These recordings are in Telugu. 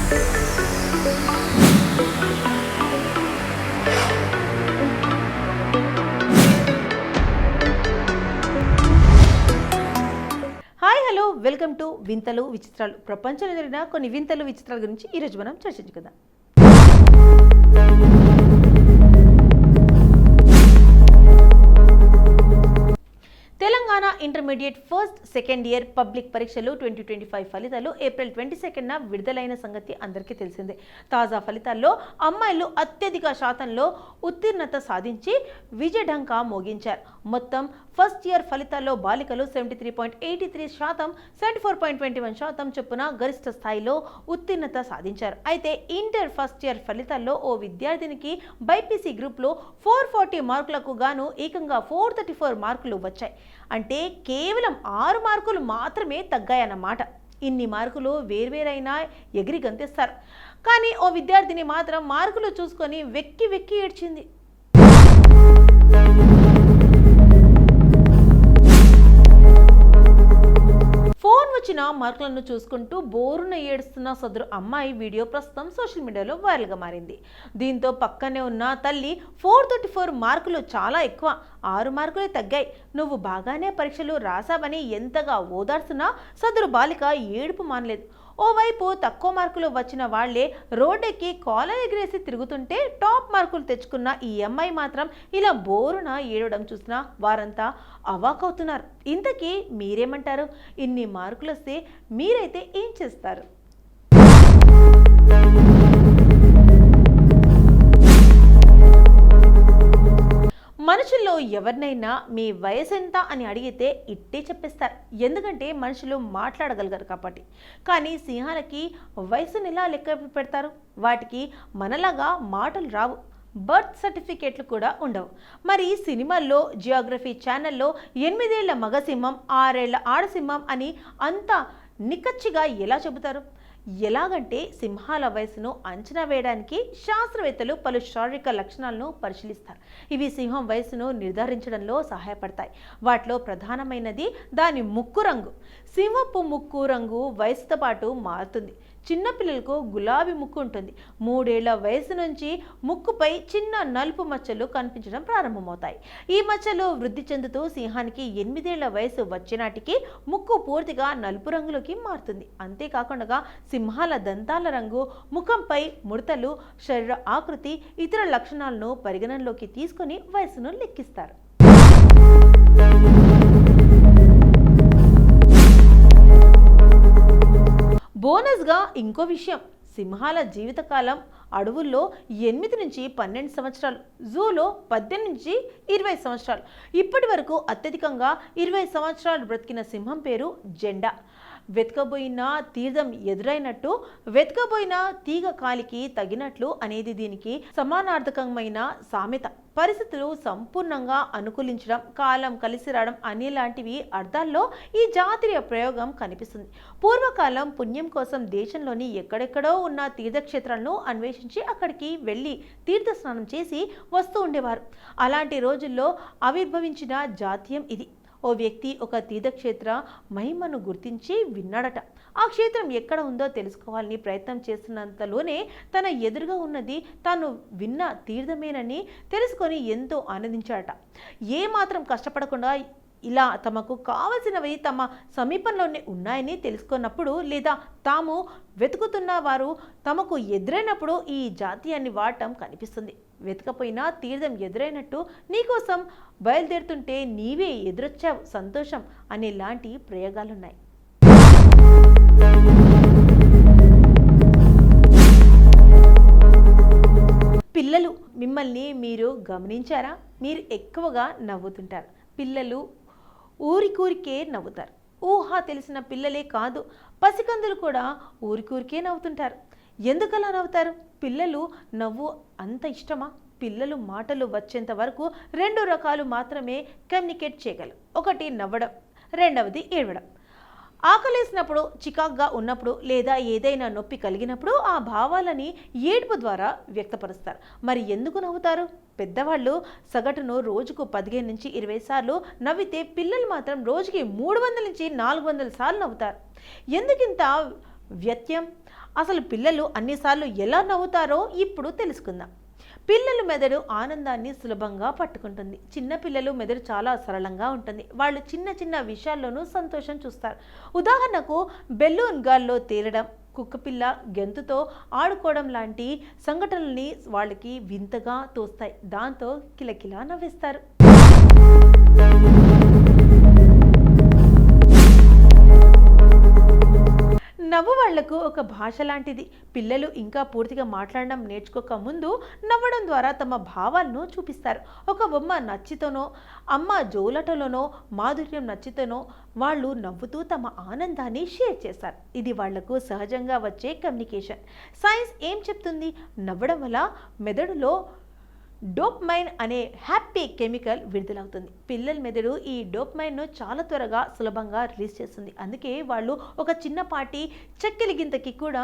హాయ్ హలో వెల్కమ్ టు వింతలు విచిత్రాలు. ప్రపంచంలో జరిగిన కొన్ని వింతలు విచిత్రాల గురించి ఈరోజు మనం చర్చించుకుందాం. Telangana intermediate first second year public పరీక్షలు 2025 ఫలితాలు ఏప్రిల్ 22న విడుదలైన సంగతి అందరికీ తెలిసిందే. తాజా ఫలితాల్లో అమ్మాయిలు అత్యధిక శాతంలో ఉత్తీర్ణత సాధించి విజయఢంకా మోగించారు. మొత్తం ఫస్ట్ ఇయర్ ఫలితాల్లో బాలికలు 73.83%, 74.21% చొప్పున గరిష్ట స్థాయిలో ఉత్తీర్ణత సాధించారు. అయితే ఇంటర్ ఫస్ట్ ఇయర్ ఫలితాల్లో ఓ విద్యార్థినికి బైపీసీ గ్రూప్లో 440 మార్కులకు గాను ఏకంగా 434 మార్కులు వచ్చాయి. అంటే కేవలం 6 మార్కులు మాత్రమే తగ్గాయన్నమాట. ఇన్ని మార్కులు వేర్వేరైనా ఎగిరి గంతేస్తారు. కానీ ఓ విద్యార్థిని మాత్రం మార్కులు చూసుకొని వెక్కి వెక్కి ఏడ్చింది. ఫోన్ వచ్చిన మార్కులను చూసుకుంటూ బోరున ఏడుస్తున్న సదరు అమ్మాయి వీడియో ప్రస్తుతం సోషల్ మీడియాలో వైరల్గా మారింది. దీంతో పక్కనే ఉన్న తల్లి 434 మార్కులు చాలా ఎక్కువ, 6 మార్కులే తగ్గాయి, నువ్వు బాగానే పరీక్షలు రాసావని ఎంతగా ఓదార్చున్నా సదరు బాలిక ఏడుపు మానలేదు. ఓవైపు తక్కువ మార్కులు వచ్చిన వాళ్లే రోడ్డెక్కి కాలర్ ఎగిరేసి తిరుగుతుంటే టాప్ మార్కులు తెచ్చుకున్న ఈ అమ్మాయి మాత్రం ఇలా బోరున ఏడవడం చూసినా వారంతా అవాకవుతున్నారు. ఇంతకీ మీరేమంటారు? ఇన్ని మార్కులు వస్తే మీరైతే ఏం చేస్తారు? మనుషుల్లో ఎవరినైనా మీ వయసు ఎంత అని అడిగితే ఇట్టే చెప్పేస్తారు. ఎందుకంటే మనుషులు మాట్లాడగలగారు కాబట్టి. కానీ సింహాలకి వయసుని ఎలా లెక్క పెడతారు? వాటికి మనలాగా మాటలు రావు, బర్త్ సర్టిఫికేట్లు కూడా ఉండవు. మరి సినిమాల్లో జియోగ్రఫీ ఛానల్లో 8 ఏళ్ల మగసింహం 6 ఏళ్ల ఆడసింహం అని అంత నిక్కచ్చిగా ఎలా చెబుతారు? ఎలాగంటే సింహాల వయసును అంచనా వేయడానికి శాస్త్రవేత్తలు పలు శారీరక లక్షణాలను పరిశీలిస్తారు. ఇవి సింహం వయసును నిర్ధారించడంలో సహాయపడతాయి. వాటిలో ప్రధానమైనది దాని ముక్కు రంగు. సింహపు ముక్కు రంగు వయసుతో పాటు మారుతుంది. చిన్నపిల్లలకు గులాబీ ముక్కు ఉంటుంది. 3 ఏళ్ల వయసు నుంచి ముక్కుపై చిన్న నలుపు మచ్చలు కనిపించడం ప్రారంభమవుతాయి. ఈ మచ్చలు వృద్ధి చెందుతూ సింహానికి 8 ఏళ్ల వయసు వచ్చేనాటికి ముక్కు పూర్తిగా నలుపు రంగులోకి మారుతుంది. అంతేకాకుండా సింహాల దంతాల రంగు, ముఖంపై ముడతలు, శరీర ఆకృతి, ఇతర లక్షణాలను పరిగణనలోకి తీసుకుని వయసును లెక్కిస్తారు. బోనస్గా ఇంకో విషయం, సింహాల జీవితకాలం అడవుల్లో 8 నుంచి 12 సంవత్సరాలు, జూలో 18 నుంచి 20 సంవత్సరాలు. ఇప్పటి వరకు అత్యధికంగా 20 సంవత్సరాలు బ్రతికిన సింహం పేరు జెండా. వెతకబోయిన తీర్థం ఎదురైనట్టు, వెతకబోయిన తీగ కాలికి తగినట్లు అనేది దీనికి సమానార్థకమైన సామెత. పరిస్థితులు సంపూర్ణంగా అనుకూలించడం, కాలం కలిసి రావడం అనేలాంటివి అర్థాల్లో ఈ జాతీయ ప్రయోగం కనిపిస్తుంది. పూర్వకాలం పుణ్యం కోసం దేశంలోని ఎక్కడెక్కడో ఉన్న తీర్థక్షేత్రాలను అన్వేషించి అక్కడికి వెళ్ళి తీర్థ స్నానం చేసి వస్తూ ఉండేవారు. అలాంటి రోజుల్లో ఆవిర్భవించిన జాతీయం ఇది. ఓ వ్యక్తి ఒక తీర్థక్షేత్ర మహిమను గుర్తించి విన్నాడట. ఆ క్షేత్రం ఎక్కడ ఉందో తెలుసుకోవాలని ప్రయత్నం చేస్తున్నంతలోనే తన ఎదురుగా ఉన్నది తాను విన్న తీర్థమేనని తెలుసుకొని ఎంతో ఆనందించాడట. ఏమాత్రం కష్టపడకుండా ఇలా తమకు కావలసినవి తమ సమీపంలోనే ఉన్నాయని తెలుసుకున్నప్పుడు, లేదా తాము వెతుకుతున్న వారు తమకు ఎదురైనప్పుడు ఈ జాతీయాన్ని వాడటం కనిపిస్తుంది. వెతకపోయినా తీర్థం ఎదురైనట్టు, నీకోసం బయలుదేరుతుంటే నీవే ఎదురొచ్చావు, సంతోషం అనేలాంటి ప్రయోగాలున్నాయి. పిల్లలు, మిమ్మల్ని మీరు గమనించారా? మీరు ఎక్కువగా నవ్వుతుంటారు. పిల్లలు ఊరికూరికే నవ్వుతారు. ఊహ తెలిసిన పిల్లలే కాదు, పసికందులు కూడా ఊరికూరికే నవ్వుతుంటారు. ఎందుకలా నవ్వుతారు? పిల్లలు నవ్వు అంత ఇష్టమా? పిల్లలు మాటలు వచ్చేంత వరకు 2 రకాలు మాత్రమే కమ్యూనికేట్ చేయగలరు. ఒకటి నవ్వడం, రెండవది ఏడవడం. ఆకలేసినప్పుడు, చికాగ్గా ఉన్నప్పుడు, లేదా ఏదైనా నొప్పి కలిగినప్పుడు ఆ భావాలని ఏడుపు ద్వారా వ్యక్తపరుస్తారు. మరి ఎందుకు నవ్వుతారు? పెద్దవాళ్ళు సగటును రోజుకు 15 నుంచి 20 సార్లు నవ్వితే పిల్లలు మాత్రం రోజుకి 300 నుంచి 400 సార్లు నవ్వుతారు. ఎందుకింత వ్యత్యం? అసలు పిల్లలు అన్నిసార్లు ఎలా నవ్వుతారో ఇప్పుడు తెలుసుకుందాం. పిల్లల మెదడు ఆనందాన్ని సులభంగా పట్టుకుంటుంది. చిన్న పిల్లలు మెదడు చాలా సరళంగా ఉంటుంది. వాళ్ళు చిన్న చిన్న విషయాల్లోనూ సంతోషం చూస్తారు. ఉదాహరణకు బెలూన్ గాల్లో తేలడం, కుక్కపిల్ల గెంతుతో ఆడుకోవడం లాంటి సంఘటనల్ని వాళ్ళకి వింతగా తోస్తాయి. దాంతో కిలకిలా నవ్వేస్తారు. నవ్వు వాళ్లకు ఒక భాష లాంటిది. పిల్లలు ఇంకా పూర్తిగా మాట్లాడడం నేర్చుకోక ముందు నవ్వడం ద్వారా తమ భావాలను చూపిస్తారు. ఒక బొమ్మ నచ్చితేనో, అమ్మ జోలటలోనో, మాధుర్యం నచ్చితేనో వాళ్ళు నవ్వుతూ తమ ఆనందాన్ని షేర్ చేస్తారు. ఇది వాళ్లకు సహజంగా వచ్చే కమ్యూనికేషన్. సైన్స్ ఏం చెప్తుంది? నవ్వడం వల్ల మెదడులో డోపమైన్ అనే హ్యాపీ కెమికల్ విడుదలవుతుంది. పిల్లల మెదడు ఈ డోపమైన్ను చాలా త్వరగా సులభంగా రిలీజ్ చేస్తుంది. అందుకే వాళ్ళు ఒక చిన్నపాటి చెక్కెలి గింతకి కూడా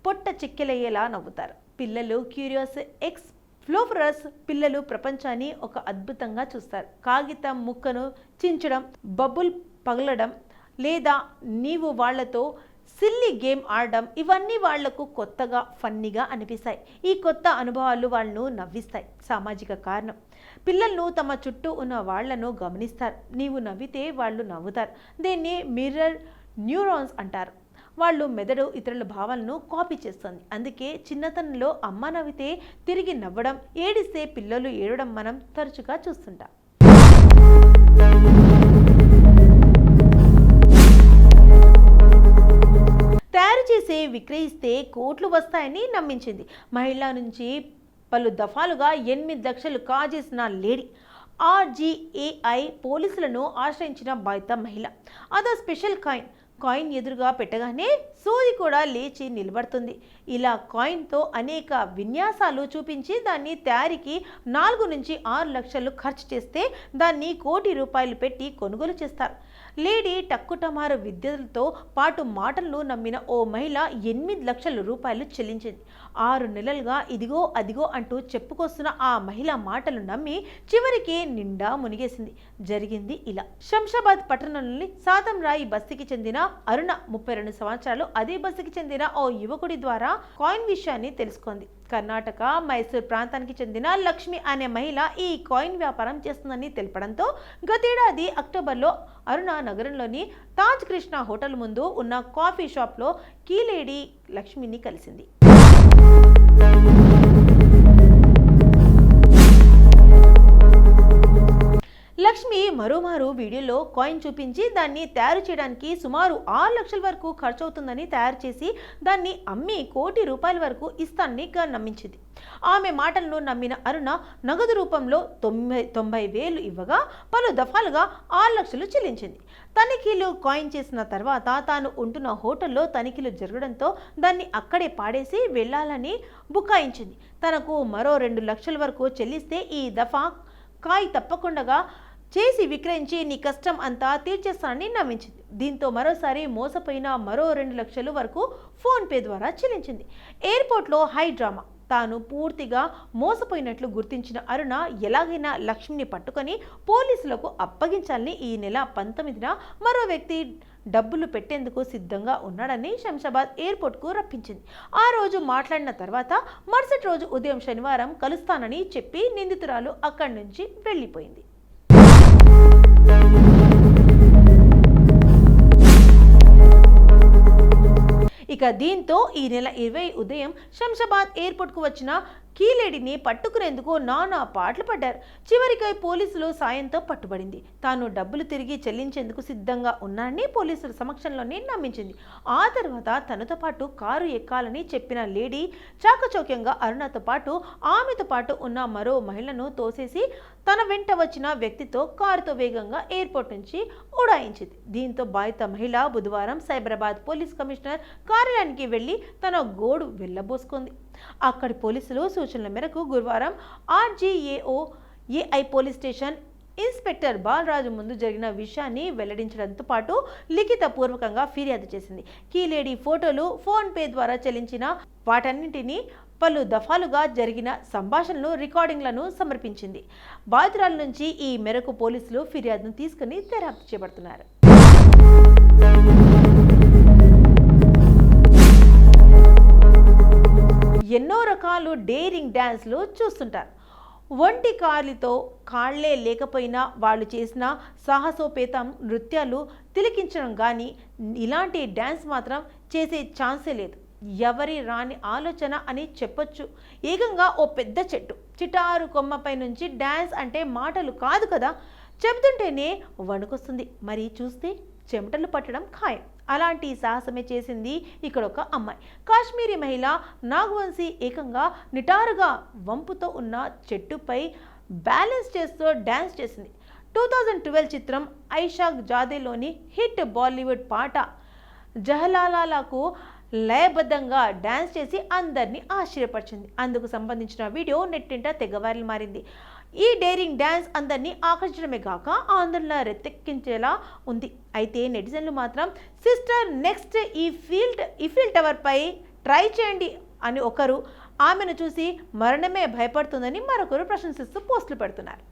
పొట్ట చెక్కెలయ్యేలా నవ్వుతారు. పిల్లలు క్యూరియస్ ఎక్స్ప్లోరర్స్. పిల్లలు ప్రపంచాన్ని ఒక అద్భుతంగా చూస్తారు. కాగితం ముక్కను చించడం, బబుల్ పగలడం, లేదా నీవు వాళ్లతో సిల్లీ గేమ్ ఆడడం, ఇవన్నీ వాళ్లకు కొత్తగా ఫన్నీగా అనిపిస్తాయి. ఈ కొత్త అనుభవాలు వాళ్ళను నవ్విస్తాయి. సామాజిక కారణం. పిల్లలను తమ చుట్టూ ఉన్న వాళ్లను గమనిస్తారు. నీవు నవ్వితే వాళ్ళు నవ్వుతారు. దీన్ని మిర్రర్ న్యూరాన్స్ అంటారు. వాళ్ళు మెదడు ఇతరుల భావాలను కాపీ చేస్తుంది. అందుకే చిన్నతనంలో అమ్మ నవ్వితే తిరిగి నవ్వడం, ఏడిస్తే పిల్లలు ఏడవడం మనం తరచుగా చూస్తుంటాం. తయారు చేసి విక్రయిస్తే కోట్లు వస్తాయని నమ్మించింది. మహిళ నుంచి పలు దఫాలుగా 8 లక్షలు కాజేసిన లేడీ. RGAI పోలీసులను ఆశ్రయించిన బాధిత మహిళ. అదో స్పెషల్ కాయిన్ ఎదురుగా పెట్టగానే సూది కూడా లేచి నిలబడుతుంది. ఇలా కాయిన్తో అనేక విన్యాసాలు చూపించి దాన్ని తయారీకి 4 నుంచి 6 లక్షలు ఖర్చు చేస్తే దాన్ని కోటి రూపాయలు పెట్టి కొనుగోలు చేస్తారు. లేడీ టక్కుటమారు విద్యలతో పాటు మాటలను నమ్మిన ఓ మహిళ 8 లక్షల రూపాయలు చెల్లించింది. 6 నెలలుగా ఇదిగో అదిగో అంటూ చెప్పుకొస్తున్న ఆ మహిళ మాటలు నమ్మి చివరికి నిండా మునిగేసింది. జరిగింది ఇలా. శంషాబాద్ పట్టణంలోని సాతంరాయి బస్తీకి చెందిన అరుణ 32 సంవత్సరాలు అదే బస్తీకి చెందిన ఓ యువకుడి ద్వారా కాయిన్ విషయాన్ని తెలుసుకుంది. కర్ణాటక మైసూర్ ప్రాంతానికి చెందిన లక్ష్మి అనే మహిళ ఈ కాయిన్ వ్యాపారం చేస్తుందని తెలపడంతో గతేడాది అక్టోబర్లో అరుణ నగరంలోని తాజ్ కృష్ణ హోటల్ ముందు ఉన్న కాఫీ షాప్లో కీలేడి లక్ష్మిని కలిసింది. లక్ష్మి మరోమారు వీడియోలో కాయిన్ చూపించి దాన్ని తయారు చేయడానికి సుమారు 6 లక్షల వరకు ఖర్చు అవుతుందని తయారు చేసి దాన్ని అమ్మి కోటి రూపాయల వరకు ఇస్తానని నమ్మించింది. ఆమె మాటలను నమ్మిన అరుణ నగదు రూపంలో 90,000 ఇవ్వగా పలు దఫాలుగా 6 లక్షలు చెల్లించింది. తనిఖీలు కాయిన్ చేసిన తర్వాత తాను ఉంటున్న హోటల్లో తనిఖీలు జరగడంతో దాన్ని అక్కడే పాడేసి వెళ్లాలని బుకాయించింది. తనకు మరో 2 లక్షల వరకు చెల్లిస్తే ఈ దఫా కాయి తప్పకుండా చేసి విక్రయించి నీ కష్టం అంతా తీర్చేస్తానని నమ్మించింది. దీంతో మరోసారి మోసపోయిన మరో 2 లక్షల వరకు ఫోన్పే ద్వారా చెల్లించింది. ఎయిర్పోర్ట్లో హై డ్రామా. తాను పూర్తిగా మోసపోయినట్లు గుర్తించిన అరుణ ఎలాగైనా లక్ష్మిని పట్టుకొని పోలీసులకు అప్పగించాలని ఈ నెల 19న మరో వ్యక్తి డబ్బులు పెట్టేందుకు సిద్ధంగా ఉన్నాడని శంషాబాద్ ఎయిర్పోర్ట్కు రప్పించింది. ఆ రోజు మాట్లాడిన తర్వాత మరుసటి రోజు ఉదయం శనివారం కలుస్తానని చెప్పి నిందితురాలు అక్కడి నుంచి వెళ్ళిపోయింది. ఇక దీంతో ఈ నెల 20 ఉదయం శంషాబాద్ ఎయిర్పోర్ట్కు వచ్చిన కీలేడిని పట్టుకునేందుకు నానా పాటలు పడ్డారు. చివరికై పోలీసులు సాయంతో పట్టుబడింది. తాను డబ్బులు తిరిగి చెల్లించేందుకు సిద్ధంగా ఉన్నానని పోలీసుల సమక్షంలోనే నమ్మించింది. ఆ తర్వాత తనతో పాటు కారు ఎక్కాలని చెప్పిన లేడీ చాకచౌక్యంగా అరుణతో పాటు ఆమెతో పాటు ఉన్న మరో మహిళను తోసేసి తన వెంట వచ్చిన వ్యక్తితో కారుతో వేగంగా ఎయిర్పోర్ట్ నుంచి ఉడాయించింది. దీంతో బాధిత మహిళ బుధవారం సైబరాబాద్ పోలీస్ కమిషనర్ కార్యాలయానికి వెళ్లి తన గోడు వెళ్లబోసుకుంది. అక్కడి పోలీసులు సూచనల మేరకు గురువారం RGAI police station inspector Balaraju ముందు జరిగిన విషయాన్ని వెల్లడించడంతో పాటు లిఖిత పూర్వకంగా ఫిర్యాదు చేసింది. కీలేడి ఫోటోలు, ఫోన్పే ద్వారా చెల్లించిన వాటన్నింటినీ, పలు దఫాలుగా జరిగిన సంభాషణలు, రికార్డింగ్లను సమర్పించింది. బాధితురాల నుంచి ఈ మేరకు పోలీసులు ఫిర్యాదును తీసుకుని దర్యాప్తు చేపడుతున్నారు. ఎన్నో రకాలు డేరింగ్ డ్యాన్స్లు చూస్తుంటారు. ఒంటి కాళ్ళే లేకపోయినా వాళ్ళు చేసిన సాహసోపేతం నృత్యాలు తిలకించడం కానీ ఇలాంటి డ్యాన్స్ మాత్రం చేసే ఛాన్సే లేదు. ఎవరి రాని ఆలోచన అని చెప్పొచ్చు. ఏకంగా ఓ పెద్ద చెట్టు చిటారు కొమ్మపై నుంచి డ్యాన్స్ అంటే మాటలు కాదు కదా, చెబుతుంటేనే వణుకొస్తుంది, మరి చూస్తే చెమటలు పట్టడం ఖాయం. అలాంటి సాహసమే చేసింది ఇక్కడ ఒక అమ్మాయి. కాశ్మీరీ మహిళ నాగవంశీ ఏకంగా నిటారుగా వంపుతో ఉన్న చెట్టుపై బ్యాలెన్స్ చేస్తూ డ్యాన్స్ చేసింది. 2012 చిత్రం ఐషాక్ జాదేలోని హిట్ బాలీవుడ్ పాట జహలాలాలకు లయబద్ధంగా డ్యాన్స్ చేసి అందరినీ ఆశ్చర్యపరిచింది. అందుకు సంబంధించిన వీడియో నెట్టింట తెగ వైరల్ మారింది. ఈ డేరింగ్ డ్యాన్స్ అందరినీ ఆకర్షించడమే కాక ఆందోళన రెత్తెక్కించేలా ఉంది. అయితే నెటిజన్లు మాత్రం సిస్టర్ నెక్స్ట్ ఈఫిల్ టవర్ పై ట్రై చేయండి అని ఒకరు, ఆమెను చూసి మరణమే భయపడుతుందని మరొకరు ప్రశంసిస్తూ పోస్టులు పెడుతున్నారు.